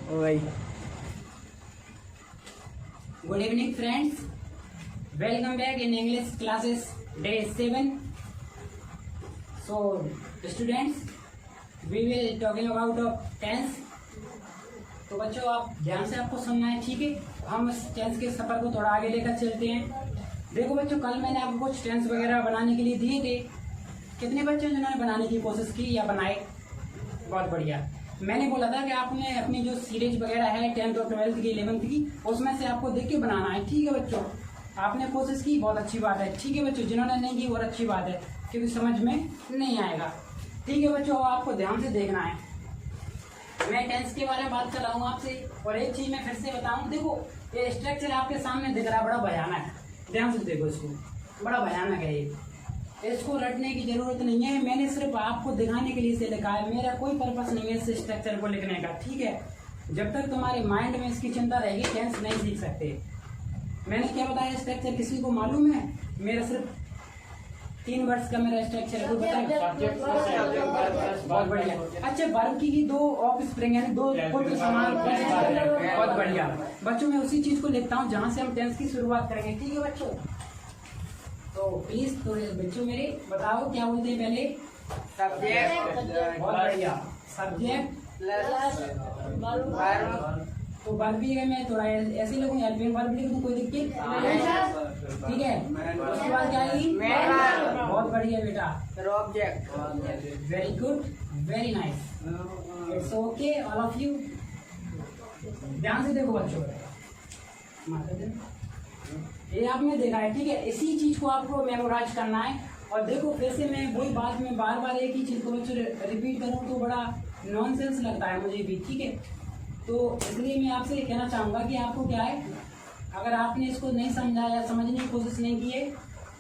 वही। Good evening, friends. Welcome back in English classes, day 7. So, students, we will talking about the tense. तो बच्चों आप ध्यान से आपको सुनना है, ठीक है। हम इस टेंस के सफर को थोड़ा आगे लेकर चलते हैं। देखो बच्चों, कल मैंने आपको कुछ टेंस वगैरह बनाने के लिए दिए थे। कितने बच्चों जिन्होंने बनाने की कोशिश की या बनाए? बहुत बढ़िया। मैंने बोला था कि आपने अपनी जो सीरीज वगैरह है 10th और 12th की 11th की, उसमें से आपको देख के बनाना है, ठीक है बच्चों। आपने कोशिश की, बहुत अच्छी बात है, ठीक है बच्चों। जिन्होंने नहीं की और अच्छी बात है, क्योंकि समझ में नहीं आएगा, ठीक है बच्चों। आपको ध्यान से देखना है। मैं टेंस के बारे में बात कर रहा हूँ आपसे, और एक चीज मैं फिर से बताऊँ। देखो, ये स्ट्रक्चर आपके सामने दिख रहा है, बड़ा भयानक है। ध्यान से देखो इसको, बड़ा भयानक है ये। इसको रटने की जरूरत नहीं है, मैंने सिर्फ आपको दिखाने के लिए इसे लिखा है। मेरा कोई पर्पस नहीं है इस स्ट्रक्चर को लिखने का, ठीक है। जब तक तुम्हारे माइंड में इसकी चिंता रहेगी, टेंस नहीं सीख सकते। मैंने क्या बताया स्ट्रक्चर, किसी को मालूम है? मेरा सिर्फ 3 वर्ष का मेरा स्ट्रक्चर है, कोई बताए? बहुत बढ़िया। अच्छा, वर्ब की 2 ऑफ स्प्रिंग यानी 2 पुत्र समान। बहुत बढ़िया बच्चों, मैं उसी चीज को लिखता हूँ जहाँ से हम टेंस की शुरुआत करेंगे, ठीक है बच्चों। तो प्लीज तो बच्चों मेरे बताओ क्या बोलते हैं पहले? सब्जेक्ट। बहुत बढ़िया, सब्जेक्ट प्लस वर्ब। तो वर्ब भी है, मैं थोड़ा ऐसे लिखूँ, हेल्पिंग वर्ब लिख दूँ, कोई दिक्कत? ठीक है। उसके बाद क्या आएगी? बहुत बढ़िया बेटा, object. Very good, very nice, it's okay all of you. ध्यान से देखो बच्चों, ये आपने देखा है, ठीक है। इसी चीज को आपको मेमोराइज करना है। और देखो, फिर से मैं वही बात में बार बार एक ही चीज को बच्चों रिपीट करूँ तो बड़ा नॉनसेंस लगता है मुझे भी, ठीक है। तो इसलिए मैं आपसे कहना चाहूँगा कि आपको क्या है, अगर आपने इसको नहीं समझा या समझने की कोशिश नहीं की है,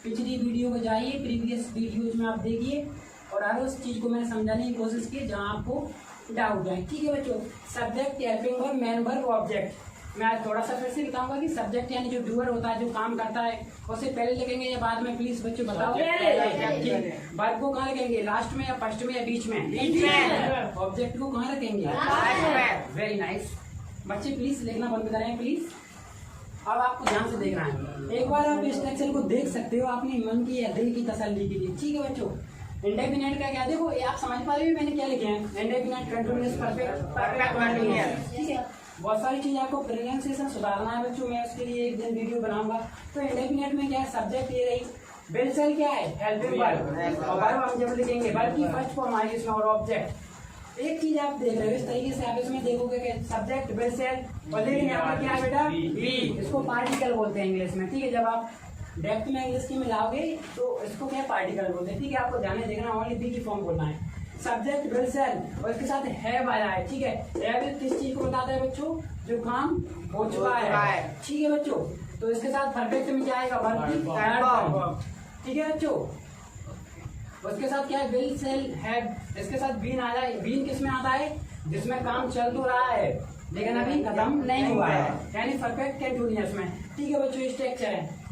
पिछली वीडियो को जाइए, प्रीवियस वीडियोज में आप देखिए, और हर उस चीज़ को मैंने समझाने की कोशिश की जहाँ आपको डाउट है, ठीक है बच्चों। Subject, helping verb, main verb, object. मैं आज थोड़ा सा फिर से बताऊंगा कि सब्जेक्ट यानी जो डूअर होता है, जो काम करता है, उसे पहले लिखेंगे या बाद में? प्लीज बच्चों बताओ। वर्ब को कहाँ रखेंगे, लास्ट में या फर्स्ट में या बीच में? बीच में। ऑब्जेक्ट को कहाँ रखेंगे? वेरी नाइस बच्चे, प्लीज लिखना बंद करें प्लीज। अब आपको ध्यान से देखना है। एक बार आप स्ट्रक्चर को देख सकते हो अपने मन की या दिल की तसल्ली के लिए, ठीक है बच्चों। इंडेफिनिट का क्या, देखो ये आप समझ पा रहे हो मैंने क्या लिखे हैं? इंडेफिनिट, कंटीन्यूअस, परफेक्ट, ठीक है। बहुत सारी चीज आपको प्रोनाउंसिएशन सुधारना है बच्चों, मैं उसके लिए एक दिन वीडियो बनाऊंगा। तो इंडेफिनिट में क्या है, सब्जेक्ट ये रही, विल सेल क्या है, हेल्पिंग वर्ब, और वर्ब हम जब लिखेंगे वर्ब की फर्स्ट फॉर्म आएगी इसमें, और ऑब्जेक्ट। एक चीज आप देख रहे हो, इस तरीके से आप इसमें देखोगे कि सब्जेक्ट, विल सेल, और लेकिन यहाँ पर क्या है बेटा? बी। इसको पार्टिकल बोलते हैं इंग्लिश में, ठीक है। जब आप डेप्थ में इंग्लिश की में जाओगे तो इसको क्या पार्टिकल बोलते हैं, ठीक है। आपको ध्यान में देखना, ओनली बी की फॉर्म बोलना है। सब्जेक्ट, विल सेल, और इसके साथ हैव आया है, ठीक है। हैव किस चीज को बताता है बच्चों? जो काम हो चुका है, ठीक है बच्चों। तो इसके साथ परफेक्ट में क्या आएगा? वर्ब की थर्ड फॉर्म, ठीक है बच्चों। उसके साथ क्या है? विल सेल हैव, इसके साथ बीन आ जाए। बीन किस में आता है? जिसमें काम चल तो रहा है लेकिन अभी खत्म नहीं हुआ है, यानी परफेक्ट कंटीन्यूअस में, ठीक है बच्चों। स्ट्रक्चर है।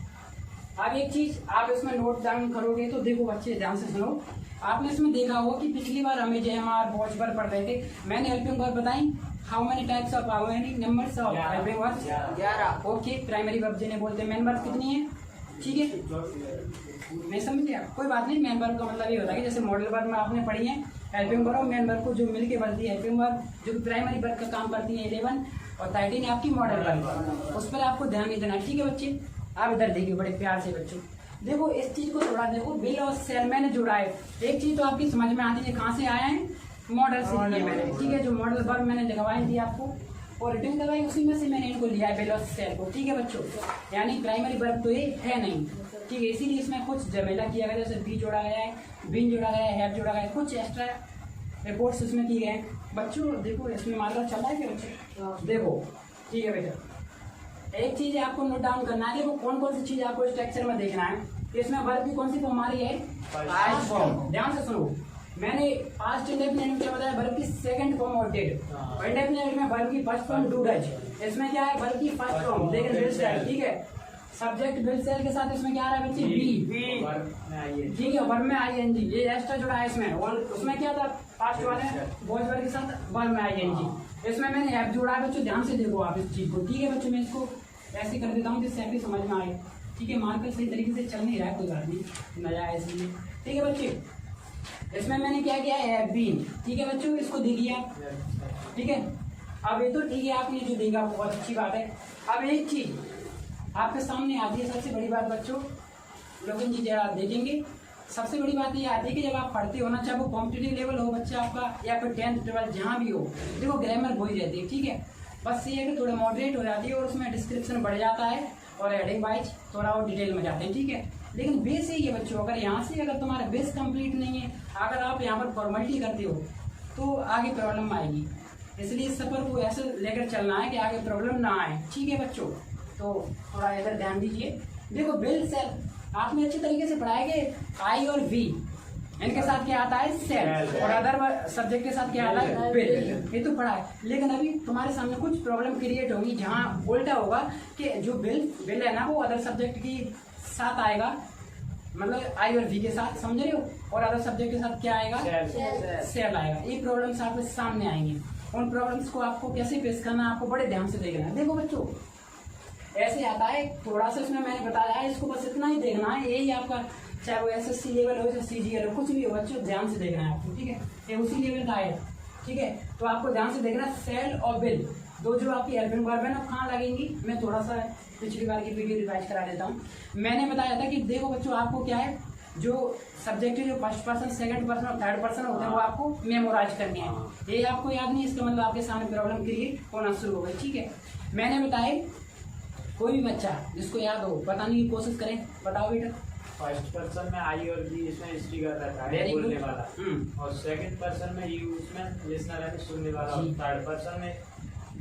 अब एक चीज आप इसमें नोट डाउन करोगे तो देखो बच्चे, ध्यान से सुनो। आपने इसमें देखा होगा कि पिछली बार हमें JMR वॉच पर पढ़ रहे थे, मैंने हेल्पिंग वर्ब बताई। How many types of, how many numbers of helping verbs? 11। Okay, primary verb जिन्हें बोलते हैं। मेन वर्ब कितनी है? ठीक है, नहीं समझ गया, कोई बात नहीं। मेन वर्ब का मतलब ये होता है कि जैसे मॉडल वर्ब में आपने पढ़ी है, हेल्पिंग वर्ब और मेन वर्ब को जो मिलके बनती है हेल्पिंग वर्ब, जो प्राइमरी वर्ब का काम करती है 11 और 13 आपकी मॉडल वर्ब, उस पर आपको ध्यान नहीं देना, ठीक है बच्चे। आप इधर देखिए बड़े प्यार से बच्चों, देखो इस चीज को थोड़ा देखो। विल और सेल मैंने जुड़ा है, एक चीज तो आपकी समझ में आती है, कहाँ से आया है? मॉडल से लिया मैंने, ठीक है। जो मॉडल वर्ब मैंने लिखवाई थी आपको और रिटर्न करवाई, उसी में से मैंने इनको लिया है, विल और सेल को, ठीक है बच्चों। यानी प्राइमरी वर्ब तो ये है नहीं, ठीक है। इसीलिए इसमें कुछ झमेला किया गया, जैसे बी जोड़ा गया है, बिन जोड़ा गया है, हैव जोड़ा गया है, कुछ एक्स्ट्रा रिपोर्ट्स इसमें किए गए बच्चों। देखो इसमें मार्कर चल रहा है क्या बच्चे? देखो, ठीक है बेटा। एक चीज आपको नोट डाउन करना है, देखो कौन कौन सी चीज आपको स्ट्रक्चर में देखना है। इसमें वर्ब की कौन सी फॉर्म आ रही है? Past form. ध्यान से सुनो, मैंने पास्ट इंडेफिनिट में क्या बताया? वर्ब की सेकंड फॉर्म और डिड। इंडेफिनिट में वर्ब की फर्स्ट फॉर्म डू डज, इसमें क्या है? वर्ब की फर्स्ट फॉर्म, लेकिन विल सेल, ठीक है। सब्जेक्ट विल सेल के साथ इसमें क्या आ रहा है बच्चे? बी, ठीक है। वर्ब में ING, ये एक्स्ट्रा जुड़ा है इसमें। और उसमें क्या था? पास्ट वाले वॉइस वर्ब के साथ वर्ब में ING, इसमें मैंने ऐप जोड़ा है बच्चों, ध्यान से देखो आप इस चीज को, ठीक है बच्चों। मैं इसको ऐसे कर देता हूँ जिससे आपकी समझ में आए, ठीक है। मार्कर सही तरीके से चल नहीं रहा है, कोई बात नहीं, नया है इसलिए, ठीक है बच्चे। इसमें मैंने क्या किया है, ऐप बीन, ठीक है बच्चों, इसको देखिए आप, ठीक है। अब ये तो ठीक है, आपने जो देखा बहुत अच्छी बात है। अब एक चीज आपके सामने आती है, सबसे बड़ी बात बच्चों, लोगन जी जरा देखेंगे, सबसे बड़ी बात ये आती है कि जब आप पढ़ते हो ना, चाहे वो कॉम्पिटिटिव लेवल हो बच्चा आपका या फिर 10th 12 जहाँ भी हो, देखो ग्रामर हो ही रहती है, ठीक है। बस ये है कि थोड़ा मॉडरेट हो जाती है और उसमें डिस्क्रिप्शन बढ़ जाता है और हेडिंग वाइज थोड़ा और डिटेल में जाते हैं, ठीक है। लेकिन बेस यही है बच्चों, अगर यहाँ से अगर तुम्हारा बेस कंप्लीट नहीं है, अगर आप यहाँ पर फॉर्मेलिटी करते हो तो आगे प्रॉब्लम आएगी। इसलिए इस सफर को ऐसे लेकर चलना है कि आगे प्रॉब्लम ना आए, ठीक है बच्चों। तो थोड़ा इधर ध्यान दीजिए। देखो बिल सेल आपने अच्छे तरीके से पढ़ाया कि आई और वी, इनके साथ क्या आता है, सेल, और अदर सब्जेक्ट के साथ क्या आता है, बिल, ये तो पढ़ा है। लेकिन अभी तुम्हारे सामने कुछ प्रॉब्लम क्रिएट होगी जहाँ उल्टा होगा कि जो बिल है ना वो अदर सब्जेक्ट के साथ आएगा, मतलब आई और वी के साथ, समझ रहे हो, और अदर सब्जेक्ट के साथ क्या आएगा, सेल आएगा। ये प्रॉब्लम्स आपके सामने आएंगी। उन प्रॉब्लम्स को आपको कैसे फेस करना है, आपको बड़े ध्यान से देखना है। देखो बच्चों ऐसे आता है, थोड़ा सा इसमें मैंने बताया है, इसको बस इतना ही देखना है, यही आपका चाहे वो SSC लेवल हो चाहे CGL हो, कुछ भी हो बच्चों, ध्यान से देखना है आपको, ठीक है। ये उसी लेवल का है, ठीक है। तो आपको ध्यान से देखना है, सेल और बिल दो जो आपकी एल्बिन वर्ब है ना कहाँ लगेंगी। मैं थोड़ा सा पिछली बार की वीडियो रिवाइज करा देता हूँ। मैंने बताया था कि देखो बच्चों आपको क्या है, जो सब्जेक्ट जो फर्स्ट पर्सन, सेकंड पर्सन और थर्ड पर्सन होते हैं वो आपको मेमोराइज करनी है। ये आपको याद नहीं, इसका मतलब आपके सामने प्रॉब्लम क्रिएट होना शुरू हो गई, ठीक है। मैंने बताया कोई भी बच्चा जिसको याद हो बताने की कोशिश करें, बताओ बेटा। फर्स्ट पर्सन में आई और बी इसमें स्पीकर रहता है बोलने वाला, और सेकंड पर्सन में यू उसमें लिसनर है सुनने वाला, और थर्ड पर्सन में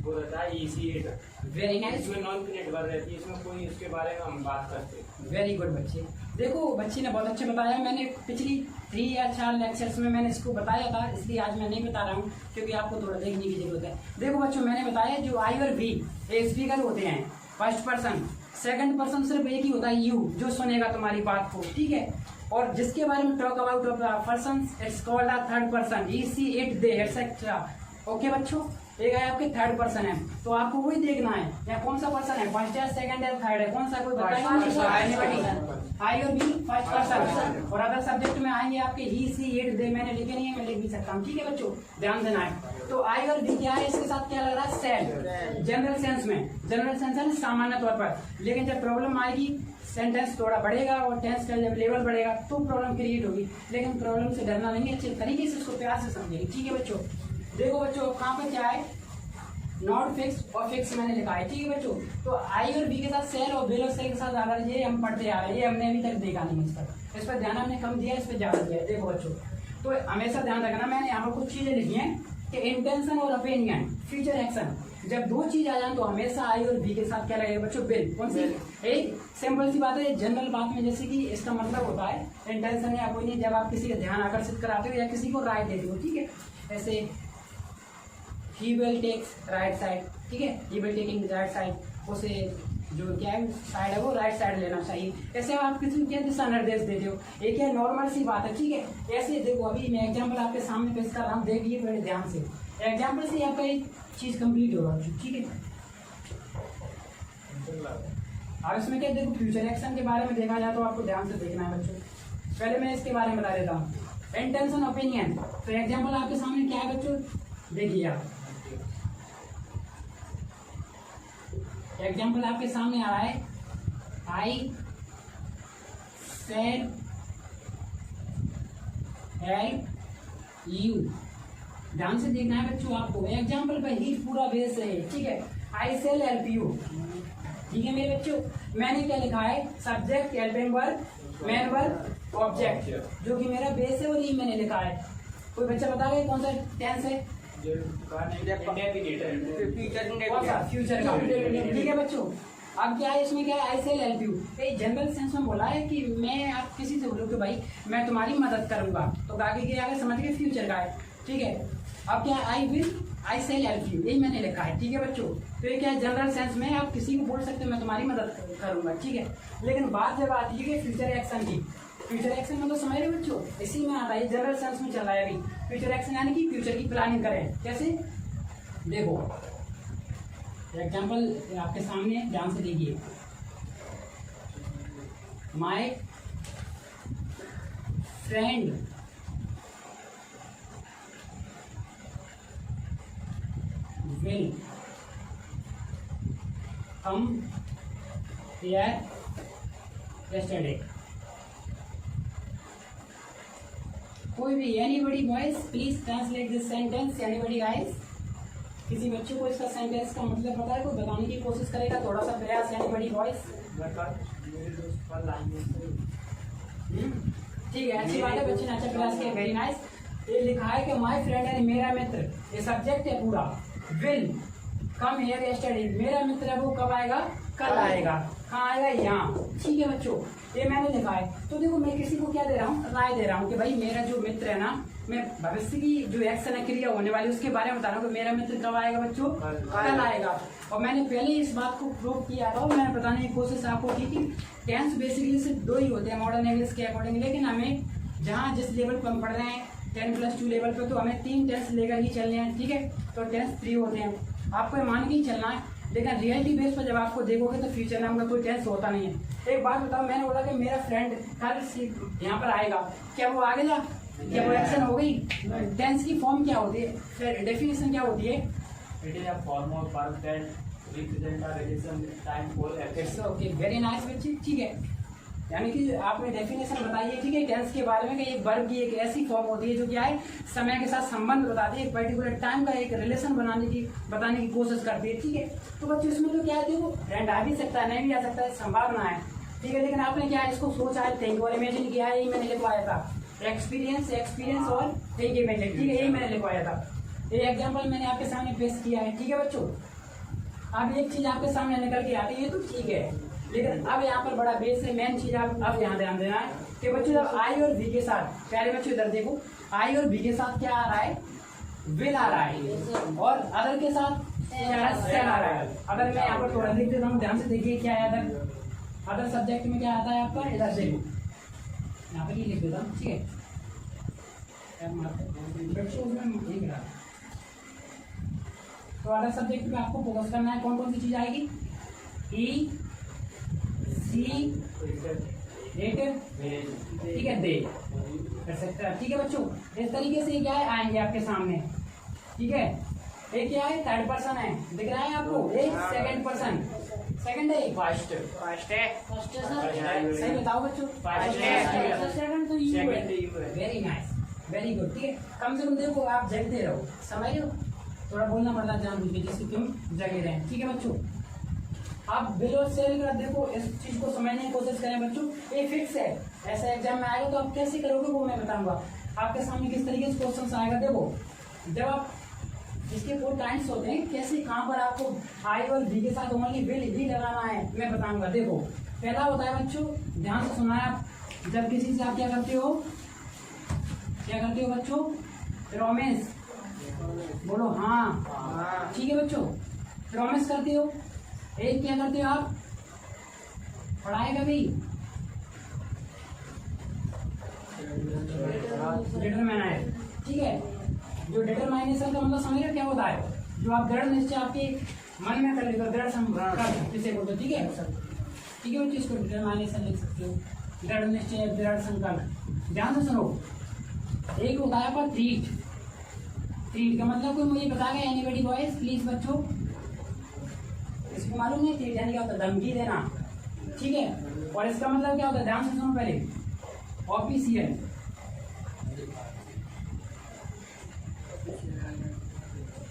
वो रहता है EC8। Very nice. इसमें नॉन क्रिएट वर्ब रहती है, इसमें कोई उसके बारे में हम बात करते हैं। वेरी गुड बच्चे। देखो बच्चे ने बहुत अच्छा बताया, मैंने पिछली 3 या 4 लेक्चर्स में मैंने इसको बताया था, इसलिए आज मैं नहीं बता रहा हूँ क्योंकि आपको थोड़ा देखने की जरूरत है। देखो बच्चों मैंने बताया जो आई और बी ये स्पीकर होते हैं, फर्स्ट पर्सन, सेकंड पर्सन सिर्फ एक ही होता है यू, जो सुनेगा तुम्हारी बात को, ठीक है। और जिसके बारे में talk about person it's called a third person, EC8 they etcetera. Okay बच्चों, एक है आपके थर्ड पर्सन है, तो आपको वही देखना है या कौन सा पर्सन है, फर्स्ट है, सेकंड है, थर्ड है, कौन सा, कोई बताएगा। आई और बी फर्स्ट पर्सन, और अदर सब्जेक्ट में आएंगे आपके EC8 दे, मैंने लिखे नहीं है, मैं लिख भी सकता हूँ, ठीक है बच्चों, ध्यान देना है। तो आई और बी क्या है, इसके साथ क्या लग रहा है, सेल, जनरल सेंस में, जनरल सेंस है सामान्य तौर पर। लेकिन जब प्रॉब्लम आएगी, सेंटेंस थोड़ा बढ़ेगा और टेंस का जब लेवल बढ़ेगा तो प्रॉब्लम क्रिएट होगी। लेकिन प्रॉब्लम से डरना नहीं है, अच्छे तरीके से इसको प्यार से समझेंगे, ठीक है बच्चों। देखो बच्चों कहाँ पर क्या है, नॉट फिक्स और फिक्स मैंने लिखा है, ठीक है बच्चों। तो आई और बी के साथ सेल और बिल और सेल के साथ अगर ये हम पढ़ते आ रहे हैं, ये हमने अभी तक देखा नहीं, इस पर ध्यान हमने कम दिया, इस पर ज्यादा दिया है। देखो बच्चों तो हमेशा ध्यान रखना, मैंने यहाँ पर कुछ चीजें लिखी हैं कि इंटेंशन और ओपिनियन, फ्यूचर एक्शन, जब दो चीज आ जाए तो हमेशा आई और बी के साथ क्या लगेगा बच्चों, बिल। कौन सी, एक सिंपल सी बात है, जनरल बात में, जैसे कि इसका मतलब होता है इंटेंशन या ओपिनियन, जब आप किसी का ध्यान आकर्षित कराते हो या किसी को राय देते हो, ठीक है। ऐसे he will take right side, ठीक है, he will taking right side, उसे जो क्या है साइड है वो राइट साइड लेना चाहिए। ऐसे आप किसी को क्या दिशा निर्देश देते हो, एक है नॉर्मल सी बात है, ठीक है। ऐसे देखो अभी मैं एग्जांपल आपके सामने पेश कर रहा हूँ, देखिए बड़े ध्यान से, एग्जांपल से आपका एक चीज कंप्लीट होगा, ठीक है। अब इसमें क्या देखो, फ्यूचर एक्शन के बारे में देखा जाए तो आपको ध्यान से देखना है बच्चों। पहले मैं इसके बारे में बता देता हूँ, इंटेंशन ओपिनियन। तो एग्जाम्पल आपके सामने क्या है बच्चों, देखिए आप एग्जाम्पल आपके सामने आ रहा है, आई सेड हेल्प यू। ध्यान से देखना है बच्चों आपको, एग्जाम्पल पर ही पूरा बेस है, ठीक है। आई सेल हेल्प यू, ठीक है मेरे बच्चों। मैंने क्या लिखा है, subject, helping verb, main verb, object, जो कि मेरा बेस है और ये मैंने लिखा है। कोई बच्चा बता रहे कौन सा टेंस है, फ्यूचर का, ठीक है बच्चों। अब क्या है इसमें, क्या है, I shall help you, general sense में बोला है कि मैं आप किसी से बोलो कि भाई मैं तुम्हारी मदद करूंगा, तो आगे के आगे समझ के फ्यूचर का है, ठीक है। अब क्या है, I will I shall help you, यही मैंने लिखा है, ठीक है बच्चों। तो ये क्या है, जनरल सेंस में आप किसी को बोल सकते हो मैं तुम्हारी मदद करूंगा, ठीक है। लेकिन बात जब आती है कि फ्यूचर एक्शन की, फ्यूचर एक्शन में तो समझ रहे बच्चों, इसी में आता है, जनरल सेंस में चल रहा है अभी। फ्यूचर एक्शन यानी कि फ्यूचर की प्लानिंग करें, कैसे, देखो एग्जाम्पल आपके सामने है, ध्यान से देखिए। My friend will come here yesterday। कोई भी anybody boys please translate this sentence. Anybody guys, किसी बच्चे को इसका सेंटेंस का मतलब पता है, कोई बताने की कोशिश करेगा, थोड़ा सा प्रयास। एनीबडी बॉयज, ठीक है, अच्छी बात है, बच्चे ने अच्छा प्रयास किया, वेरी नाइस। ये लिखा है कि माय फ्रेंड यानी मेरा मित्र, ये सब्जेक्ट है पूरा। विल कम हियर यस्टरडे, मेरा मित्र है वो कब आएगा, कल आएगा। कहाँ आएगा, यहाँ। ठीक है बच्चों, ये मैंने लिखा है। तो देखो मैं किसी को क्या दे रहा हूँ, राय दे रहा हूँ कि भाई मेरा जो मित्र है ना, मैं भविष्य की जो एक्शन है, क्रिया होने वाली, उसके बारे में बता रहा हूँ कि मेरा मित्र कब आएगा बच्चों, कल आएगा। और मैंने पहले इस बात को प्रूव किया था, और मैंने बताने की कोशिश आपको की कि टेंस बेसिकली सिर्फ दो ही होते हैं मॉडर्न इंग्लिश के अकॉर्डिंग, लेकिन हमें जहाँ जिस लेवल पर हम पढ़ रहे हैं 10+2 लेवल पे, तो हमें 3 टेंस लेकर ही चलने हैं। ठीक है, तो टेंस 3 होते हैं, आपको ये मान के ही चलना है। लेकिन रियलिटी बेस पर जब आपको देखोगे तो फ्यूचर नाम का कोई टेंस होता नहीं है। एक बात बताओ, मैंने बोला कि मेरा फ्रेंड कल यहाँ पर आएगा, क्या वो आएगा, क्या वो एक्शन हो गई? टेंस की फॉर्म क्या होती है, फिर डेफिनेशन क्या होती है? It is a form of verb that represent a relation time for action. Okay, very nice बच्चे। ठीक है, यानी कि आपने डेफिनेशन बताई है, ठीक है, टेंस के बारे में कि एक वर्ब की एक ऐसी फॉर्म होती है जो क्या है, समय के साथ संबंध बताती है, एक पर्टिकुलर टाइम का एक रिलेशन बताने की कोशिश करती है। ठीक है, तो बच्चों इसमें तो क्या है, देखो फ्रेंड आ भी सकता है, नहीं भी आ सकता है, संभावना है। ठीक है, लेकिन आपने क्या है, इसको सोचा है, थिंक और इमेजिन किया है, यही मैंने लिखवाया था। एक्सपीरियंस और थिंक इमेजिन, ठीक है, यही मैंने लिखवाया था। ये एग्जाम्पल मैंने आपके सामने पेश किया है। ठीक है बच्चों, अब एक चीज आपके सामने निकल के आती है तो ठीक है, लेकिन अब यहाँ पर बड़ा बेस है, मेन चीज आप अब यहाँ ध्यान देना है कि बच्चों जब आई और वी के साथ, प्यारे बच्चों इधर देखो, आई और वी के साथ क्या आ रहा है, विल आ रहा है, और अदर के साथ सेल आ रहा है। अगर मैं यहाँ पर थोड़ा लिख देता हूँ, ध्यान से देखिए क्या है अदर सब्जेक्ट में क्या आता है आपका, इधर देखो, यहाँ पर ही लिख देता हूँ। ठीक है, तो अदर सब्जेक्ट में आपको फोकस करना है, कौन कौन सी चीज आएगी, ई सी इट, ठीक है, दे, एक्सेट्रा। ठीक है बच्चों, इस तरीके से क्या है आएंगे आपके सामने। ठीक है, एक क्या है, थर्ड पर्सन है, दिख रहा है आपको, एक सेकंड पर्सन, सेकंड है, फर्स्ट है, सही बताओ बच्चों, सेकंड तो यू है। Very nice, very good. ठीक है, कम से कम देखो आप जगते रहो, समझ रहे हो, थोड़ा बोलना पड़ता है जानबूझ के, जिससे तुम जगे रहे। ठीक है बच्चों, आप बिलो सेल कर देखो, इस चीज को समझने की कोशिश करें बच्चों, ये फिक्स है, ऐसा एग्जाम में आएगा तो आप कैसे करोगे वो मैं बताऊंगा आपके सामने, किस तरीके से क्वेश्चन आएगा। देखो जब आप इसके 4 टाइम्स होते हैं, कैसे कहाँ पर आपको आई और वी के साथ ओनली विल ही लगाना है मैं बताऊंगा। देखो पहला होता है बच्चों, ध्यान से सुना है आप, जब किसी से आप क्या करते हो बच्चों, रोमेंस, बोलो हाँ, ठीक है बच्चों, रोमेंस करते हो। एक क्या करते हो आप, पढ़ाए कभी डिटरमाइन, ठीक है, जो डिटरमाइनेशन का मतलब समझ रहे हो क्या होता है, जो आप दृढ़ निश्चय आपके मन में कर लेते हो, दृढ़ संकल्प जिसे बोलते हो। ठीक है, ठीक है, इसको डिटरमाइनेशन लिख सकते हो, दृढ़ निश्चय, दृढ़ संकल्प। ध्यान से सुनो, एक होता है आपका ट्रीट का मतलब कोई मुझे बता गया, एनीबडी बॉयज प्लीज बच्चों, इसको मालूम नहीं, ट्रीट यानी क्या होता है, धमकी देना। ठीक है, और इसका मतलब क्या होता है, ध्यान से सुनो पहले, ऑफिशियल,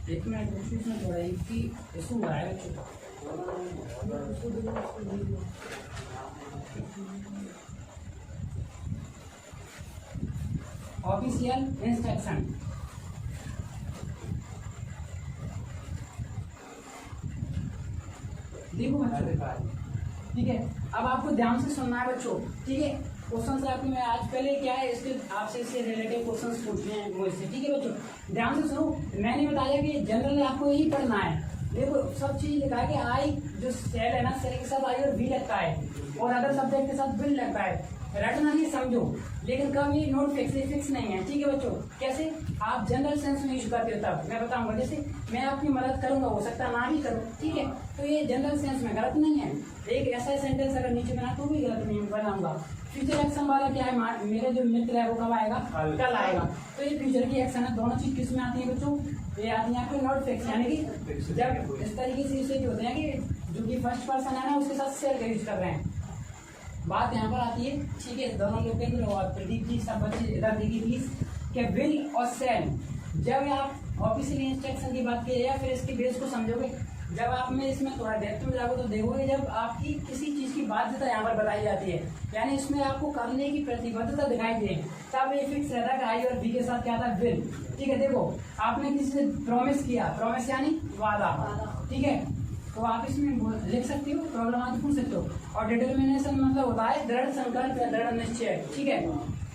एक मिनट इसमें थोड़ा इशू हुआ है, ऑफिशियल इंस्ट्रक्शन। देखो बच्चों, ठीक है, अब आपको ध्यान से सुनना है बच्चों। ठीक है, क्वेश्चन से आपको मैं आज पहले क्या है, इसके आपसे इससे रिलेटेड क्वेश्चंस पूछने हैं मुझसे। ठीक है बच्चों, ध्यान से सुनो, मैंने बताया कि जनरल आपको यही पढ़ना है। देखो सब चीज लिखा है कि आई जो सेल है ना, सेल के साथ आई और वी लगता है, और अदर सब्जेक्ट के साथ विल लगता है। रटना नहीं, समझो, लेकिन कब ये नोट फिक्स नहीं है, ठीक है बच्चों। कैसे आप जनरल सेंस में यूज करते हो तब मैं बताऊंगा। जैसे मैं आपकी मदद करूंगा, हो सकता है ना भी करूं, ठीक है, तो ये जनरल सेंस में गलत नहीं है। एक ऐसा सेंटेंस अगर नीचे बना तो भी गलत नहीं बनाऊंगा। फ्यूचर एक्शन वाला क्या है, मेरे जो मित्र है वो कब आएगा, कल आएगा, तो ये फ्यूचर की एक्शन है। दोनों चीज किस में आती है बच्चों, ये आती है आपके नॉट फिक्स, यानी कि जब इस तरीके से इसे होते हैं कि जो कि फर्स्ट पर्सन है ना उसके साथ सेल का यूज कर रहे हैं। बात यहाँ पर आती है, ठीक है, दोनों लोग केंद्र और प्रदीप जी सब बच्चे इधर देखिए प्लीज, कि विल और सेल जब आप ऑफिशियल इंस्ट्रक्शन की बात की या फिर इसके बेस को समझोगे, जब आप में इसमें थोड़ा डेप्थ में जाओगे तो देखोगे जब आपकी किसी चीज की बाध्यता यहाँ पर बताई जाती है, यानी इसमें आपको करने की प्रतिबद्धता दिखाई दे, तब ये फिक्स रहता है आई और बी के साथ क्या था, विल, ठीक है। देखो आपने किसी से प्रॉमिस किया, प्रॉमिस यानी वादा, ठीक है, तो आप इसमें लिख सकते हो, प्रॉब्लम आदि पूछ सकते हो। और डिटर्मिनेशन मतलब होता है दृढ़ संकल्प या दृढ़ निश्चय, ठीक है।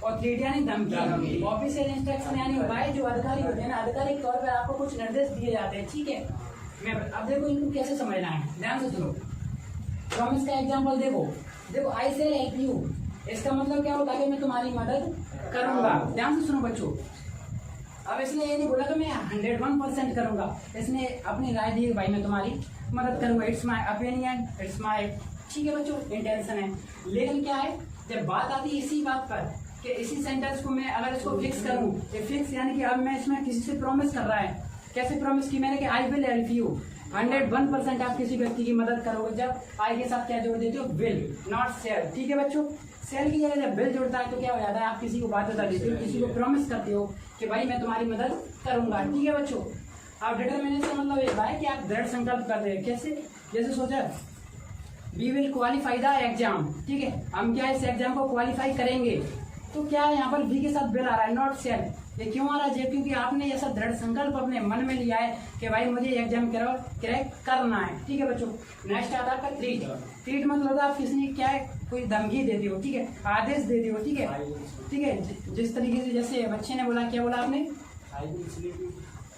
और थ्रेट यानी धमकी। ऑफिशियल इंस्ट्रक्शन यानी होता है जो अधिकारी होते हैं ना, आधिकारिक तौर पर आपको कुछ निर्देश दिए जाते हैं, ठीक है। मैं अब देखो इनको कैसे समझना है, ध्यान से सुनो। प्रॉमिस का एग्जांपल देखो आई सेल हेल्प यू, इसका मतलब क्या होता है कि मैं तुम्हारी मदद करूंगा। ध्यान से सुनो बच्चों, अब इसने ये नहीं बोला कि मैं 101% करूंगा, इसने अपनी राय दी भाई मैं तुम्हारी मदद करूंगा, it's my opinion, it's my, ठीक है बच्चों, इंटेंशन है। लेकिन क्या है, जब बात आती है इसी बात पर कि इसी सेंटेंस को मैं अगर इसको फिक्स करूं, ये फिक्स यानी कि अब मैं इसमें किसी से प्रॉमिस कर रहा है, कैसे प्रॉमिस की मैंने कि आई विल हेल्प यू, 101% आप किसी व्यक्ति की मदद करोगे। जब आई के साथ क्या जोड़ देते हो, विल, नॉट सेल, ठीक है बच्चों। सेल की जगह जब विल जुड़ता है तो क्या हो जाता है, आप किसी को बाध्यता देते हो, किसी को प्रॉमिस करते हो कि भाई मैं तुम्हारी मदद करूंगा, ठीक है बच्चों। अब डिटरमिनेशन मतलब ये है कि आप दृढ़ संकल्प करते हैं, कैसे, जैसे सोचा we will qualify the exam, ठीक है, हम क्या इस एग्जाम को क्वालिफाई करेंगे, तो क्या है यहाँ पर वी के साथ विल आ रहा है, नॉट सेल। ये क्यों आ रहा है, क्योंकि आपने ऐसा दृढ़ संकल्प अपने मन में लिया है कि भाई मुझे एग्जाम क्रैक करना है, ठीक है बच्चों। नेक्स्ट आता है आपका ट्रीट मतलब आप किसी क्या है, कोई धमकी देती हो, ठीक है, आदेश देती हो, ठीक है, ठीक है, जिस तरीके से जैसे बच्चे ने बोला, क्या बोला आपने,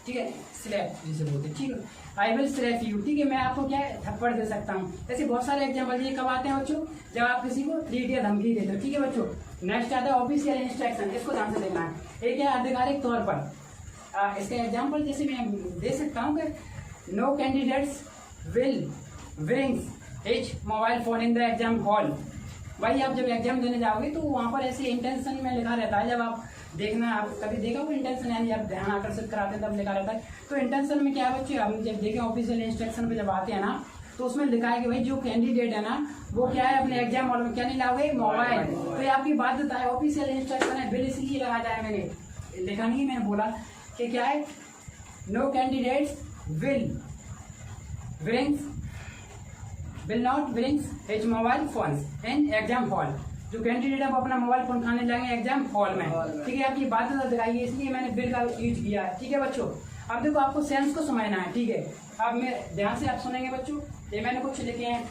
ठीक है, स्लैप जिसे बोलते, ठीक है, आई विल स्लैप यू, ठीक है, मैं आपको क्या है थप्पड़ दे सकता हूँ। ऐसे बहुत सारे एग्जाम्पल ये कब आते हैं बच्चों, जब आप किसी को थ्रेट या धमकी देते हो, ठीक है बच्चों। नेक्स्ट आता है ऑफिशियल इंस्ट्रक्शन, इसको ध्यान से देखना है। एक है आधिकारिक तौर पर, इसका एग्जाम्पल जैसे मैं दे सकता हूँ कि no candidates will brings his mobile phone in the exam hall. भाई आप जब एग्जाम देने जाओगे तो वहाँ पर ऐसे इंटेंशन में लिखा रहता है, जब आप देखना, आप कभी देखा हो इंटेंशन, यानी आप ध्यान आकर्षित कराते हैं तब लिखा रहता है। तो इंटेंशन में क्या है बच्चे, हम जब देखें ऑफिशियल इंस्ट्रक्शन पे जब आते हैं ना, तो उसमें लिखा है कि भाई जो कैंडिडेट है ना वो क्या है, अपने एग्जाम हॉल में क्या नहीं लाओगे, मोबाइल। तो ये आपकी बाध्यता है, ऑफिशियल इंस्ट्रक्शन है, बिल इसलिए लगा जाए, मैंने लिखा नहीं, मैंने बोला कि क्या है, no candidates will not brings his mobile phone in exam hall. जो कैंडिडेट है वो अपना मोबाइल फोन खाने जाएंगे एग्जाम हॉल में, ठीक है, आपकी बाध्यता दिखाई, इसलिए मैंने बिल का यूज किया है, ठीक है बच्चों। अब देखो आपको सेंस को समझना है, ठीक है, अब मैं ध्यान से आप सुनेंगे बच्चों, ये मैंने कुछ लिखे हैं,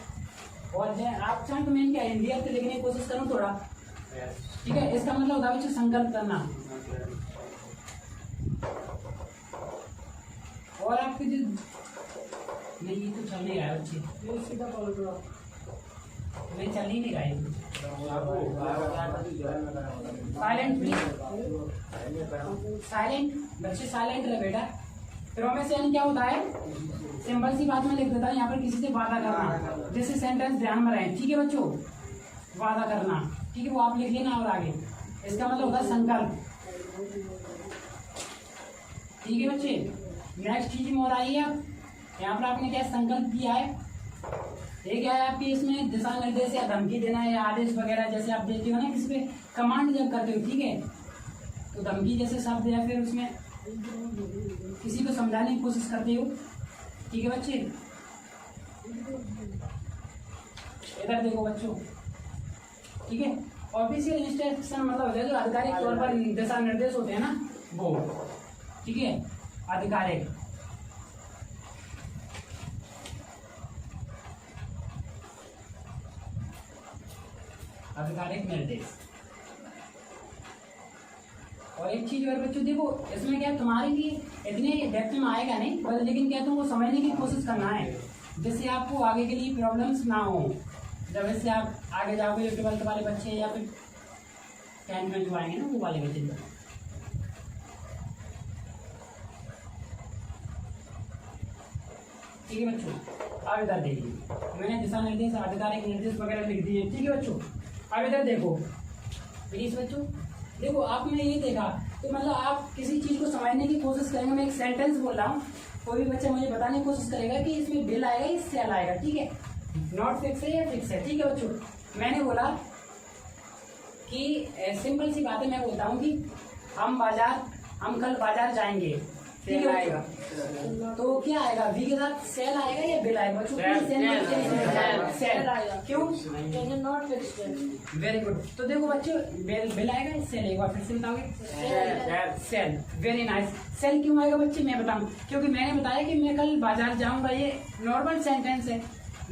और आप चाहें तो मैं इनके हिंदी अर्थ लिखने की कोशिश करूँ थोड़ा, ठीक है। इसका मतलब होता है बच्चों संकल्प करना, और आपके जो नहीं, ये तो चल नहीं रहा है बच्चे, नहीं चल ही नहीं रहा है, साइलेंट साइलेंट बच्चे साइलेंट रहे बेटा। प्रॉमिस यानी क्या होता है, सिंपल सी बात में लिख देता है, यहाँ पर किसी से वादा करना, जैसे सेंटेंस ध्यान में रहे, ठीक है बच्चों, वादा करना, ठीक है, वो आप लिख लेना और आगे, इसका मतलब होता है संकल्प, ठीक है बच्चे। नेक्स्ट चीज में और आई है, यहाँ पर आपने क्या संकल्प किया है, ये क्या है आपकी इसमें दिशा निर्देश या धमकी देना या आदेश वगैरह, जैसे आप देते हो ना किसी पे कमांड जब करते हो, ठीक है, तो धमकी जैसे शब्द या फिर उसमें किसी को समझाने की कोशिश करते हो, ठीक है बच्चे। इधर देखो बच्चों, ठीक है, ऑफिशियल इंस्ट्रक्शन मतलब होता है जो आधिकारिक तौर पर दिशा निर्देश होते हैं ना वो, ठीक है, आधिकारिक। आधिकारिक निर्देश। और एक चीज और बच्चों देखो, इसमें क्या तुम्हारे लिए इतने डेप्थ में आएगा नहीं, पर लेकिन क्या तुमको समझने की कोशिश करना है, जिससे आपको आगे के लिए प्रॉब्लम्स ना हो। जब इससे आप आगे जाओगे 12th वाले बच्चे या फिर कैन में जो आएंगे ना वो वाले बच्चे। ठीक है बच्चों, अब इधर देखिए, मैंने दिशा निर्देश आधिकारिक निर्देश वगैरह लिख दिए। ठीक है बच्चों, अब इधर देखो प्लीज बच्चों, देखो आपने ये देखा तो मतलब आप किसी चीज को समझने की कोशिश करेंगे। मैं एक सेंटेंस बोल रहा हूँ, कोई भी बच्चा मुझे बताने की कोशिश करेगा कि इसमें बिल आएगा या सेल आएगा। ठीक है, नॉट फिक्स है या फिक्स है। ठीक है बच्चों, मैंने बोला कि सिंपल सी बात है, मैं बोलता हूँ कि हम कल बाजार जाएंगे। ठीक है आएगा तो क्या आएगा, वी के साथ सेल आएगा या बिल आएगा बच्चों? सेल आएगा। क्यों? Not fixed. Very good. तो देखो बच्चों, बिल आएगा या सेल? एक बार फिर से बताओगे। सेल। Very nice. सेल क्यों आएगा बच्चे, मैं बताऊं, क्योंकि मैंने बताया कि मैं कल बाजार जाऊंगा। ये नॉर्मल सेंटेंस है,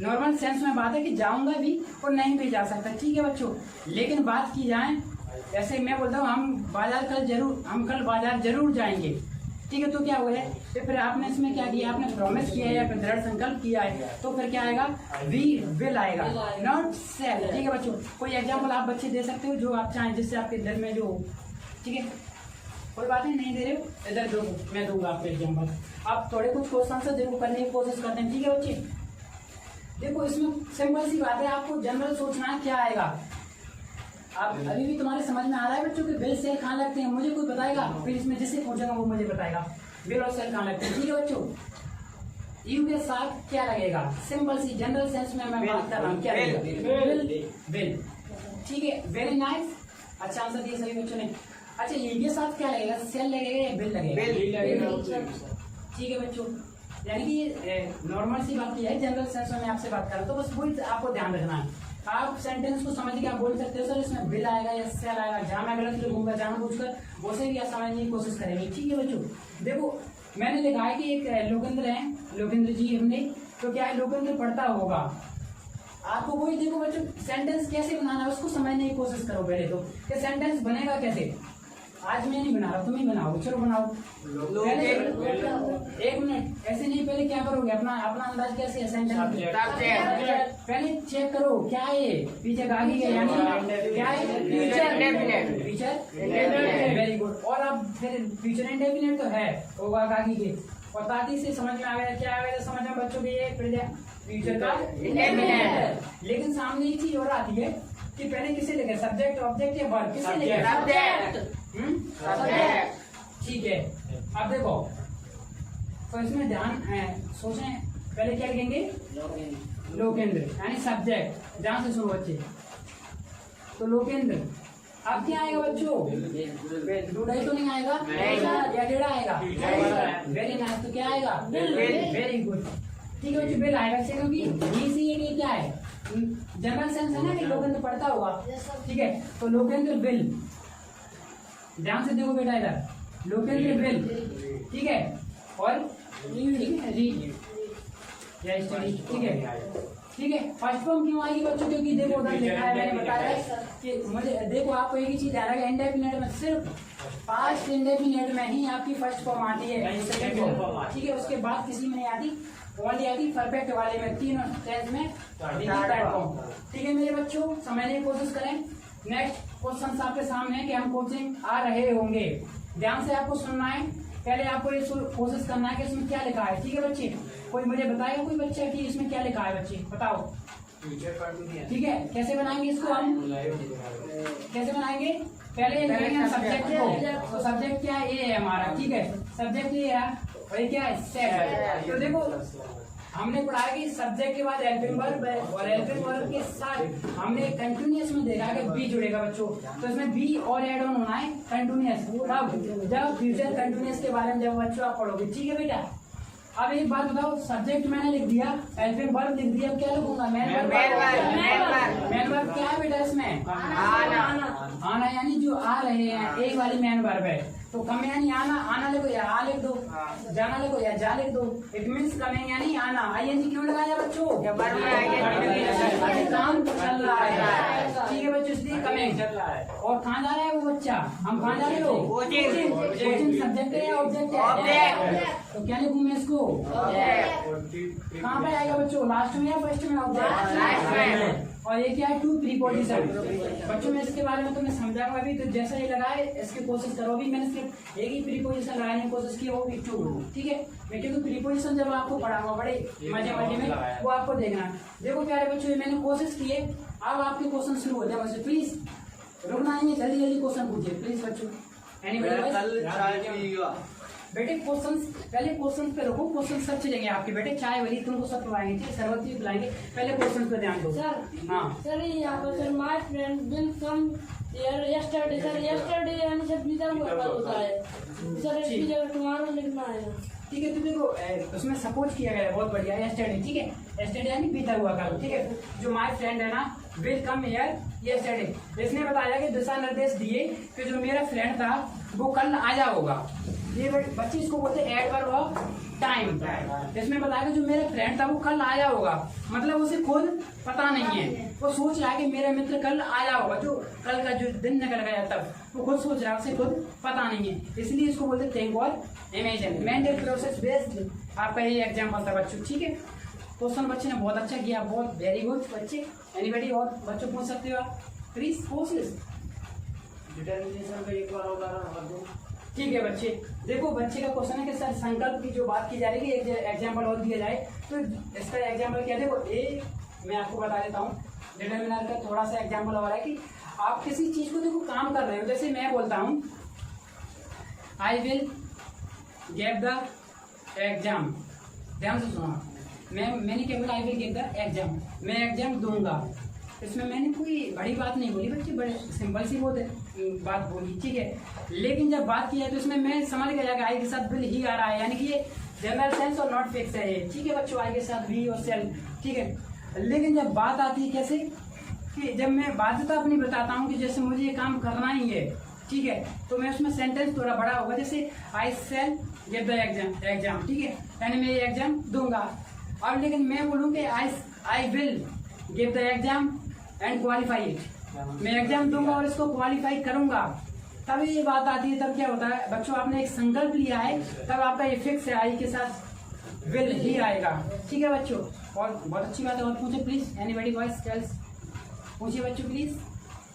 नॉर्मल सेंस में बात है कि जाऊंगा भी और नहीं भी जा सकता। ठीक है बच्चों, लेकिन बात की जाए ऐसे मैं बोलता हूँ हम कल बाजार जरूर जाएंगे। ठीक है, तो क्या हुआ है, तो फिर आपने इसमें क्या किया, आपने प्रॉमिस किया है या फिर दृढ़ संकल्प किया है, तो फिर क्या आएगा, वी विल आएगा, नॉट सेल। ठीक है बच्चों, कोई एग्जाम्पल आप बच्चे दे सकते हो जो आप चाहें, जिससे आपके दिल में जो, ठीक है कोई बात नहीं दे रहे हो, इधर दो, मैं दूंगा आपको एग्जाम्पल। आप थोड़े कुछ क्वेश्चन से देखो करने की कोशिश करते हैं। ठीक है बच्चे, देखो इसमें सिंपल सी बात है, आपको जनरल सोचना है क्या आएगा। आप अभी भी तुम्हारे समझ में आ रहा है बच्चों कि बिल सेल कहाँ लगते हैं, मुझे कोई बताएगा, फिर इसमें जिससे पूछेगा वो मुझे बताएगा बिल और सेल कहाँ लगते हैं। ठीक है बच्चों, यू के साथ क्या लगेगा, सिंपल सी जनरल सेंस में मैं बात कर रहा हूँ, क्या लगेगा, बिल। ठीक है, वेरी नाइस, अच्छा आंसर दिया सभी बच्चों ने। अच्छा यू के साथ क्या लगेगा, सेल लगेगा या बिल लगेगा? ठीक है बच्चों, यानी कि नॉर्मल सी बात की है, जनरल सेंस में मैं आपसे बात कर रहा हूँ, तो बस वही आपको ध्यान रखना है। आप सेंटेंस को समझ के आप बोल सकते हो सर इसमें बिल आएगा या सेल आएगा, जहाँ मैं गलत लिखूंगा जानबूझकर उसे भी आप समझने की कोशिश करेंगे। ठीक है बच्चों, देखो मैंने लिखा है कि एक लोकेंद्र है, लोकेंद्र जी हमने, तो क्या है लोकेंद्र पढ़ता होगा। आपको वही देखो बच्चों, सेंटेंस कैसे बनाना है उसको समझने की कोशिश करो पहले तो, कि सेंटेंस बनेगा कैसे। आज मैं नहीं बना रहा, तुम ही बनाओ, चलो बनाओ। पहले एक मिनट, ऐसे नहीं, पहले क्या करोगे, अपना अंदाज कैसे है सेंटेंस, पहले चेक करो क्या है ये, पीछे गागी है यानी क्या है, फ्यूचर। Very good. और अब फिर फ्यूचर इंडेफिनिट तो है, होगा गागी के, और ताती से समझ में आ गया क्या आ गया, समझ में बच्चों के ये फ्यूचर का इंडेफिनिट। लेकिन सामने एक चीज और आती है कि पहले किसे लगे, सब्जेक्ट ऑब्जेक्ट या वर्ब, किसे लगे, सब्जेक्ट। ठीक है, अब देखो तो इसमें ध्यान सोचें, पहले क्या लिखेंगे, लोकेंद्र यानी सब्जेक्ट, जहां से शुरू बच्चे, तो लोकेंद्र। अब क्या आएगा बच्चों, डूडाई तो नहीं आएगा या डेढ़ा आएगा, वेरी नाइस, तो क्या आएगा, वेरी गुड। ठीक है बच्चों, बिल आएगा, क्योंकि क्या है, जनरल सेंस है ना कि लोकेंद्र पढ़ता होगा। ठीक है, तो लोकेंद्र बिल, ध्यान से देखो बेटा इधर, लोकेंद्र बिल। ठीक है, और रीड या स्टडी। ठीक है, ठीक है, फर्स्ट फॉर्म क्यों आएगी बच्चों, क्योंकि देखो उधर लिखा है, मैंने बताया कि मुझे देखो आपको एक ही चीज ध्यान रखना, इंडेफिनिट में सिर्फ पास्ट इंडेफिनिट में ही आपकी फर्स्ट फॉर्म आती है, सेकंड फॉर्म। ठीक है, उसके बाद किसी में नहीं आती, ओनली आती परफेक्ट वाले में, तीनों टेंस में थर्ड फॉर्म। ठीक है मेरे बच्चों, समझने की कोशिश करें। नेक्स्ट क्वेश्चन आपके सामने है कि हम कोचिंग आ रहे होंगे, ध्यान से आपको सुनना है, पहले आपको ये कोशिश करना है कि इसमें क्या लिखा है। ठीक है बच्चे, कोई मुझे बताएगा कोई बच्चा कि इसमें क्या लिखा है, बच्चे बताओ। ठीक है, कैसे बनाएंगे इसको, हम कैसे बनाएंगे, पहले लिखेंगे सब्जेक्ट को, तो सब्जेक्ट क्या है, ये है हमारा। ठीक है, सब्जेक्ट ये है, और ये क्या है, सेल। तो देखो हमने पढ़ा कि सब्जेक्ट के बाद हेल्पिंग वर्ब है, और हेल्पिंग वर्ब के साथ हमने कंटिन्यूअस में देखा कि बी जुड़ेगा बच्चों, तो इसमें बी और एड ऑन होना है कंटिन्यूअस, तब जब फ्यूचर कंटिन्यूअस के बारे में जब बच्चों आप पढ़ोगे। ठीक है बेटा, अब एक बात बताओ, सब्जेक्ट मैंने लिख दिया, हेल्पिंग वर्ब लिख दिया, अब क्या लिखूंगा, मेन वर्ब क्या है बेटा, इसमें आना, यानी जो आ रहे हैं, एक वाली मेन वर्ब है, तो कम यानी आना लिखो या आ लिख दो, जाना लिखो या जा लिख दो, इट मीन्स कमिंग यानी आना। आईएनजी क्यों लगाया बच्चों, काम चल रहा है। ठीक है बच्चों, इसलिए कमिंग, और कहाँ जा रहा है वो बच्चा? हम कहाँ जा रहे हो? कोचिंग सब्जेक्ट है या ऑब्जेक्ट है? तो क्या लिखूं मैं इसको? कहाँ पे आएगा बच्चों? लास्ट में या फर्स्ट में? ऑब्जेक्ट। और ये क्या है? Two preposition. बच्चों में इसके बारे में तो मैं समझाऊंगा अभी, तो जैसा ये लगा है इसकी कोशिश करो। अभी मैंने सिर्फ एक ही प्रीपोजिशन लगाने की कोशिश की, वो भी टू। ठीक है, मैं क्योंकि प्रीपोजिशन जब आपको पढ़ाऊंगा बड़े मजे मजे में, वो आपको देखना। देखो प्यारे बच्चों, ये मैंने कोशिश की है। अब आपके क्वेश्चन शुरू हो जाए बच्चों, प्लीज रुकना नहीं है, जल्दी जल्दी क्वेश्चन पूछिए प्लीज बच्चों। बेटे क्वेश्चन पहले क्वेश्चन पे रखो, क्वेश्चन सब चलेंगे आपके बेटे, चाय वाली तुमको सब पिलाएंगे, ठीक, शरबत भी पिलाएंगे। पहले क्वेश्चन पे ध्यान दो सर। हाँ सर यहाँ पर sir my friend will come yesterday. Sir yesterday यानी सर बीता हुआ कल होता है सर, इसकी जगह टुमारो लिखना है। ठीक है, तो देखो उसमें सपोज किया गया है, बहुत बढ़िया। यस्टरडे, ठीक है, यस्टरडे यानी बीता हुआ कल। ठीक है, जो माय फ्रेंड है ना, विल कम हियर यस्टरडे, इसने बताया कि दिशा निर्देश दिए कि जो मेरा फ्रेंड था वो कल आ जाएगा। ये बच्चे इसको बोलते हैं एडवर्ब ऑफ टाइम। इसमें बताया कि जो मेरा फ्रेंड था वो कल आया होगा, मतलब उसे खुद पता नहीं है, वो सोच रहा है कि मेरा मित्र कल आया होगा, जो कल का जो दिन निकल गया तब वो खुद सोच रहा है, उसे खुद पता नहीं है, इसलिए इसको बोलते थिंक और इमेजिन। मेंटल प्रोसेस बेस्ड आपका ये एग्जाम्पल था बच्चों। ठीक है, क्वेश्चन बच्चे ने बहुत अच्छा किया, बहुत वेरी गुड बच्चे। एनीबडी और बच्चों पूछ सकते हो आप, प्लीज कोशिश। डिटर्मिनेशन का एक बार उदाहरण और दो। ठीक है बच्चे, देखो बच्चे का क्वेश्चन है कि सर संकल्प की जो बात की जा रही है, एक एग्जाम्पल और दिया जाए, तो इसका एग्जाम्पल क्या है? देखो ए, मैं आपको बता देता हूँ, डिटर्मिनर का थोड़ा सा एग्जाम्पल हो रहा है कि आप किसी चीज को देखो काम कर रहे हो। जैसे मैं बोलता हूँ I will give the exam, ध्यान से सुनो। मैंने क्या बोला? I will give the exam, मैं एग्जाम दूंगा। इसमें मैंने कोई बड़ी बात नहीं बोली बच्चे, बड़े सिंपल सी बात बोली। ठीक है, लेकिन जब बात की है तो इसमें मैं समझ गया कि आई के साथ विल ही आ रहा है, यानी कि ये जनरल सेंस और नॉट फिक्स है। ठीक है बच्चों, आई के साथ वी और सेल। ठीक है, लेकिन जब बात आती है कैसे कि जब मैं बाध्यता अपनी बताता हूँ कि जैसे मुझे ये काम करना ही है, ठीक है, तो मैं उसमें सेंटेंस थोड़ा बड़ा होगा, जैसे आई सेल गिव द एग्जाम। ठीक है, यानी मैं ये एग्जाम दूंगा। और लेकिन मैं बोलूँ कि I will give the exam and qualify it, मैं एग्जाम दूंगा और इसको क्वालिफाई करूंगा, तभी ये बात आती है। तब क्या होता है बच्चों, आपने एक संकल्प लिया है, तब आपका ये फिक्स है, आई के साथ विल ही आएगा। ठीक है बच्चों, और बहुत अच्छी बात है। और पूछे प्लीज, एनीबॉडी बॉयज गर्ल्स, पूछिए बच्चों प्लीज।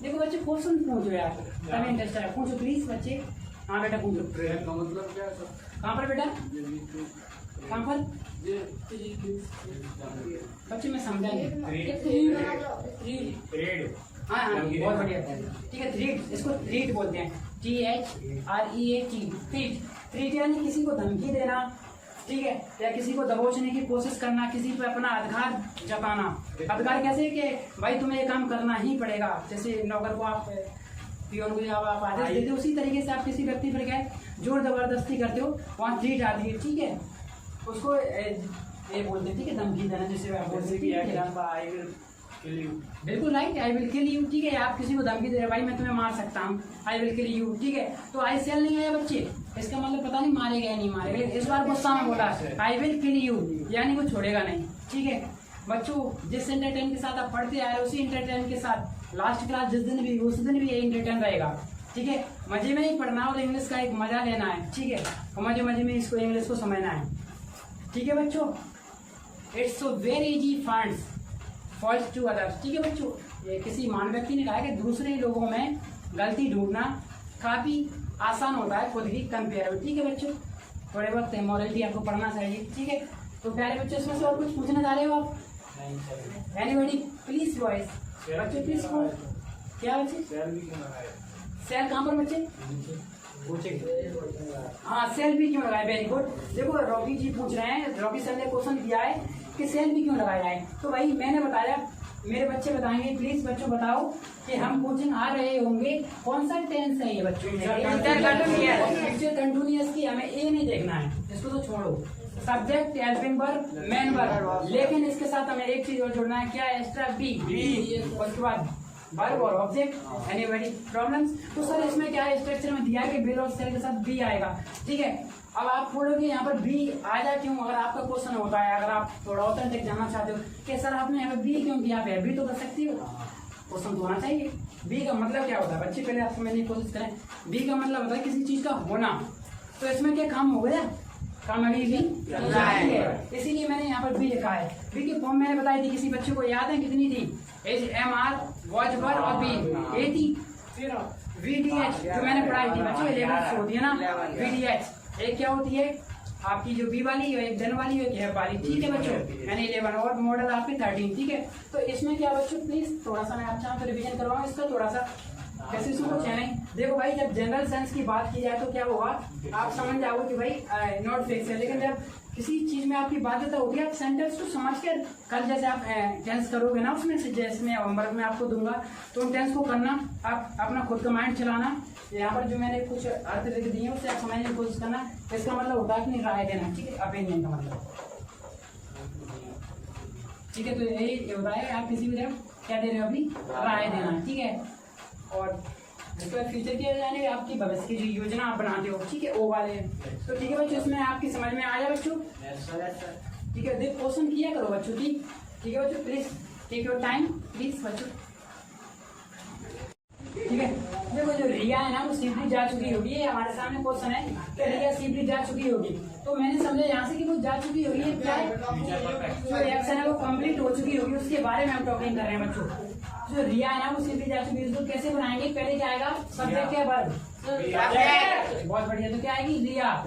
देखो बच्चे क्वेश्चन पूछो यार, तभी इंटरेस्ट है, पूछो प्लीज बच्चे। हाँ बेटा पूछो। ट्रेन का मतलब क्या है सर? कहाँ पर बेटा? कहाँ पर बच्चे में समझाएंगे। हाँ हाँ बहुत बढ़िया। ठीक है, थ्रीट, इसको थ्रीट बोलते हैं, THREAT, थ्रीट यानी किसी को धमकी देना, ठीक है, या किसी को दबोचने की कोशिश करना, किसी पे अपना अधिकार जताना। अधिकार कैसे कि भाई तुम्हें ये काम करना ही पड़ेगा, जैसे नौकर को आप पियोन को जब आप आदेश देते हो, उसी तरीके से आप किसी व्यक्ति पर क्या जोर जबरदस्ती करते हो, वहाँ थ्रीट आती है। ठीक है, उसको ये बोलते हैं, ठीक है, धमकी देना, जैसे आप बोलते हैं बिल्कुल right, I will kill you. ठीक है, आप किसी को धमकी दे रहे भाई मैं तुम्हें मार सकता हूँ, आई विल किल यू। ठीक है, तो आई सेल नहीं आया बच्चे, इसका मतलब पता नहीं मारेगा या नहीं मारेगा, लेकिन इस बार गुस्सा में बोला आई विल किल यू, यानी वो छोड़ेगा नहीं। ठीक है बच्चों, जिस इंटरटेन के साथ आप पढ़ते आ रहे हो उसी इंटरटेन के साथ लास्ट क्लास जिस दिन भी, उस दिन भी ये इंटरटेन रहेगा। ठीक है, मजे में ही पढ़ना और इंग्लिश का एक मजा लेना है। ठीक है, और मजे मजे में इसको इंग्लिश को समझना है। ठीक है बच्चों, it's so very easy funds falls to others. ठीक है बच्चों, ये किसी महान व्यक्ति ने कहा है कि दूसरे लोगों में गलती ढूंढना काफी आसान होता है खुद ही कंपेयर। ठीक है बच्चों, थोड़े वक्त मॉरलिटी आपको पढ़ना चाहिए। ठीक है, तो प्यारे बच्चों इसमें से और कुछ पूछना चाह रहे हो आप? एनीबॉडी प्लीज बॉयज, बच्चे प्लीज। क्या बच्चे? सेल कहाँ पर बच्चे? हाँ, सेल भी क्यों लगाए? Very good. देखो रॉकी जी पूछ रहे हैं, रॉकी सर ने क्वेश्चन दिया है कि सेल भी क्यों लगाया जाए, तो भाई मैंने बताया, मेरे बच्चे बताएंगे। प्लीज बच्चों बताओ कि हम कोचिंग आ रहे होंगे, कौन सा टेंस है ये बच्चों? कंटिन्यूअस की हमें ए नहीं देखना है, इसको तो छोड़ो। Subject, helping verb, main verb, लेकिन इसके साथ हमें एक चीज और जोड़ना है, क्या? Extra B. उसके बाद वर्ब और ऑब्जेक्ट। Anybody problems? तो सर इसमें क्या है, स्ट्रक्चर में दिया है कि विल और सेल के साथ बी आएगा। ठीक है, अब आप बोलोगे यहाँ पर बी आ जाए क्यों? अगर आपका क्वेश्चन होता है, अगर आप थोड़ा ऑथेंटिक जानना चाहते हो कि सर आपने यहाँ पर बी क्यों किया है, बी तो कर सकती हो। क्वेश्चन तो होना चाहिए। बी का मतलब क्या होता है बच्चे, पहले आप समझने की कोशिश करें। बी का मतलब होता है किसी चीज का होना। तो इसमें क्या काम हो गया, काम अभी भी जारी है, इसीलिए मैंने यहाँ पर बी लिखा है। बी की फॉर्म मैंने बताई थी, किसी बच्चे को याद है कितनी थी? HMR, वॉच वर और बी, ए थी। फिर VDH जो मैंने पढ़ाई थी बच्चों 11 होती है ना VDH, एक क्या होती है आपकी जो बी वाली है, एक देन वाली है, एक हैव वाली, ठीक है बच्चों, यानी 11 और मॉडल आपकी 13, ठीक है। तो इसमें क्या बच्चों प्लीज थोड़ा सा मैं आप चाहूँ तो रिविजन करवाऊँ इसका थोड़ा सा, कैसे इसको कुछ है नहीं। देखो भाई जब जनरल सेंस की बात की जाए तो क्या होगा, आप समझ जाओगे कि भाई नॉट फिक्स है, लेकिन जब किसी चीज में आपकी बाध्यता होती है आप सेंटेंस को समझ कर कल जैसे आप टेंस करोगे ना, उसमें से जैसे मैं होमवर्क में आपको दूंगा तो उन टेंस को करना, आप अपना खुद का माइंड चलाना। यहाँ पर जो मैंने कुछ अर्थ लिख दिए हैं उससे आप समझने की कोशिश करना। इसका मतलब होता है कि नहीं राय देना, ठीक है, ओपिनियन का मतलब, ठीक है। तो यही होता है आप किसी भी जगह क्या दे रहे हो, अभी राय देना, ठीक है। और इसके बाद फ्यूचर की यानी आपकी भविष्य की जो योजना आप बनाते हो, ठीक है, वो वाले। तो ठीक है बच्चों, इसमें आपकी समझ में आ जाए बच्चों, ठीक है। देख क्वेश्चन किया करो बच्चों, ठीक है बच्चों, please take your time please बच्चों, ठीक है। देखो जो रिया है ना वो सिंपली जा चुकी होगी, ये हमारे सामने क्वेश्चन है कि रिया सिंपली जा चुकी होगी, तो मैंने समझा यहाँ से कि वो जा चुकी होगी, ये क्या है, जो एक्शन है वो कंप्लीट हो चुकी होगी, उसके बारे में हम टॉकिंग कर रहे हैं बच्चों। जो रिया है ना वो सिंपली जा चुकी है, उसको कैसे बनाएंगे, पहले क्या आएगा, सब्जेक्ट या वर्ब, बहुत बढ़िया, तो क्या आएगी, रिया।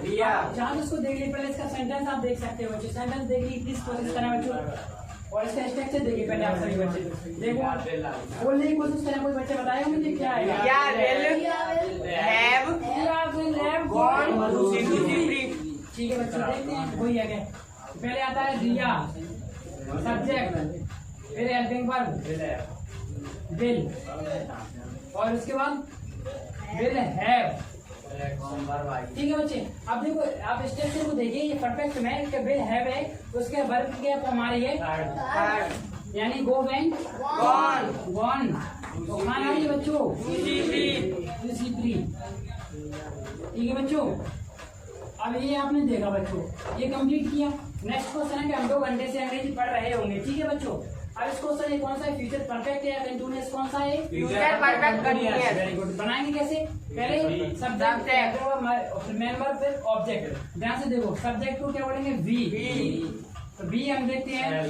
जहाँ उसको देख ली, पहले इसका सेंटेंस आप देख सकते हो बच्चों, सेंटेंस देख ली प्लीज कोशिश करना बच्चों, और इसका स्ट्रक्चर देखिए पहले आप सभी बच्चे देखो, बोलने की कोशिश करें, कोई बच्चे बताएगा मुझे क्या आएगा, ठीक है बच्चों, देखते हैं वही है क्या। पहले आता है रिया सब्जेक्ट, फिर हेल्पिंग वर्ब विल, और उसके बाद विल हैव, ठीक है बच्चे। अब देखो आप स्ट्रक्चर को देखिए, ये परफेक्ट में विल हैव है, उसके वर्ब क्या हमारी है, यानी गो वेंट गॉन, तो खाना है बच्चों, ठीक है बच्चों। अब ये आपने देखा बच्चों, ये कंप्लीट किया। नेक्स्ट क्वेश्चन है कि हम 2 घंटे से अंग्रेजी पढ़ रहे होंगे, ठीक है बच्चों। अब इस क्वेश्चन ये कौन सा है, फ्यूचर परफेक्ट है या कंटीन्यूअस, कौन सा है, future perfect continuous, very good. बनाएंगे कैसे, पहले सब्जेक्ट मेंबर फिर ऑब्जेक्ट, ध्यान से देखो, सब्जेक्ट को क्या बोलेंगे, वी, तो वी हम देखते हैं,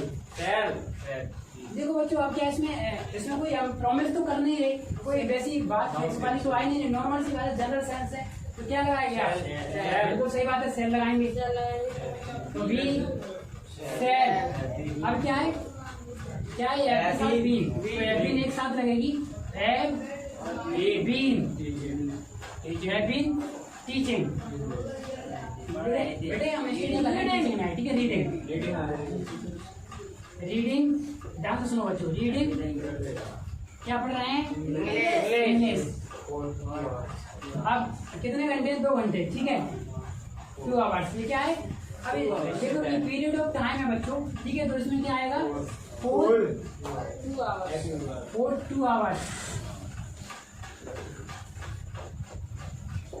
देखो बच्चों अब क्या इसमें कोई हम प्रॉमिस तो कर नहीं रहे, कोई वैसी बात फिक्स वाली तो आई नहीं, नॉर्मल सी बात है, जनरल सेंस है, तो क्या लगाएंगे आप, बिल्कुल सही बात है, सेल लगाएंगे, तो वी सेल। अब क्या है, क्या है बी, तो बीन एक साथ लगेगी, हैव बीन टीचिंग, बेटे हम टीचिंग है, ठीक है, रीडिंग, ध्यान से सुनो बच्चों, रीडिंग क्या पढ़ रहे हैं, इंग्लिश। अब कितने घंटे, 2 घंटे, ठीक है, 2 आवर्स, ये क्या है, अभी देखो ये पीरियड ऑफ टाइम है बच्चों, ठीक है, तो इसमें क्या आएगा, 2 आवर्स,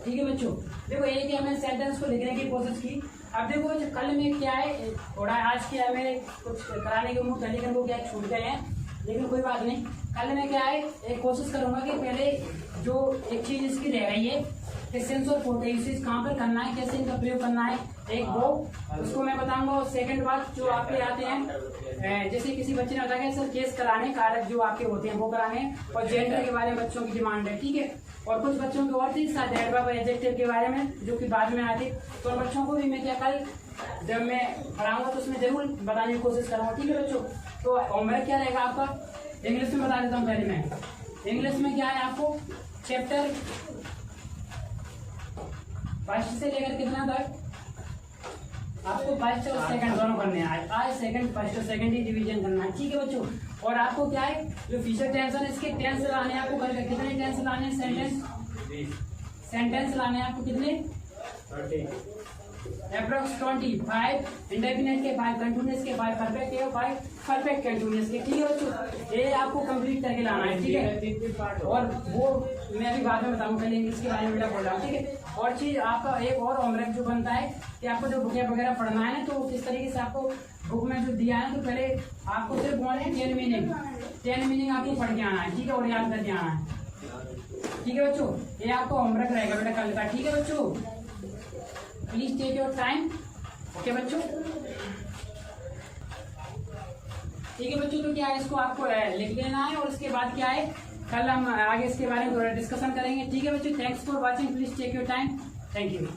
ठीक है बच्चों। देखो एक हमें सेंटेंस को लिखने की कोशिश की। अब देखो बच्चों कल में क्या है, थोड़ा आज क्या मेरे कुछ कराने के मुँह था, लेकिन वो क्या छूट गए हैं, लेकिन कोई बात नहीं। कल में क्या है, एक कोशिश करूंगा कि पहले जो एक चीज इसकी रह रही है कि सेंस ऑफ यूसेज कहाँ पर करना है, कैसे इनका प्रयोग करना है, एक वो उसको मैं बताऊंगा। और सेकंड बात जो आपके आते हैं, जैसे किसी बच्चे ने बताया सर केस कराने, कारक जो आपके होते हैं वो कराने, और जेंडर के बारे में बच्चों की डिमांड है, ठीक है। और कुछ बच्चों के और थी साथ एडवर्ब एडजेक्टिव के बारे में जो कि बाद में आते, तो उन बच्चों को भी मैं क्या कल जब मैं पढ़ाऊंगा तो उसमें जरूर बताने की कोशिश करूंगा, ठीक है बच्चों। तो होमवर्क क्या रहेगा आपका, इंग्लिश में बता देता हूँ पहले मैं। इंग्लिश में क्या है आपको, चैप्टर 1 से लेकर कितना तक आपको 1 और 2 दोनों करने हैं। आज 2 1 और 2 ही डिवीजन करना है, ठीक है बच्चों। और आपको क्या है जो फ्यूचर टेंस है इसके टेंस लाने हैं आपको, कितने टेंस लाने हैं, सेंटेंस लाने हैं आपको कितने, अप्रोक्स 25, इंडेफिनिट के 5, कंटिन्यूअस के 5, परफेक्ट के 5, परफेक्ट कंटिन्यूअस के, ठीक है बच्चों। ये आपको कंप्लीट करके लाना है, ठीक है। और वो मैं अभी बाद में बताऊंगा, पहले इंग्लिश के बारे में बोल रहा हूँ, ठीक है। और चीज आपका एक और होमवर्क जो बनता है कि आपको जो बुक वगैरह पढ़ना है ना, तो किस तरीके से आपको बुक में जो दिया है, तो पहले आपको सिर्फ बोलना है 10 मीनिंग आपको पढ़ के आना है, ठीक है, और याद करके आना है, ठीक है बच्चों। ये आपका होमवर्क रहेगा बेटा कल का, ठीक है बच्चों। Please take your time, okay बच्चों, ठीक है बच्चों। तो क्या है, इसको आपको लिख लेना है और उसके बाद क्या है, कल हम आगे इसके बारे में थोड़ा डिस्कशन करेंगे, ठीक है बच्चों। Thanks for watching, please take your time, thank you.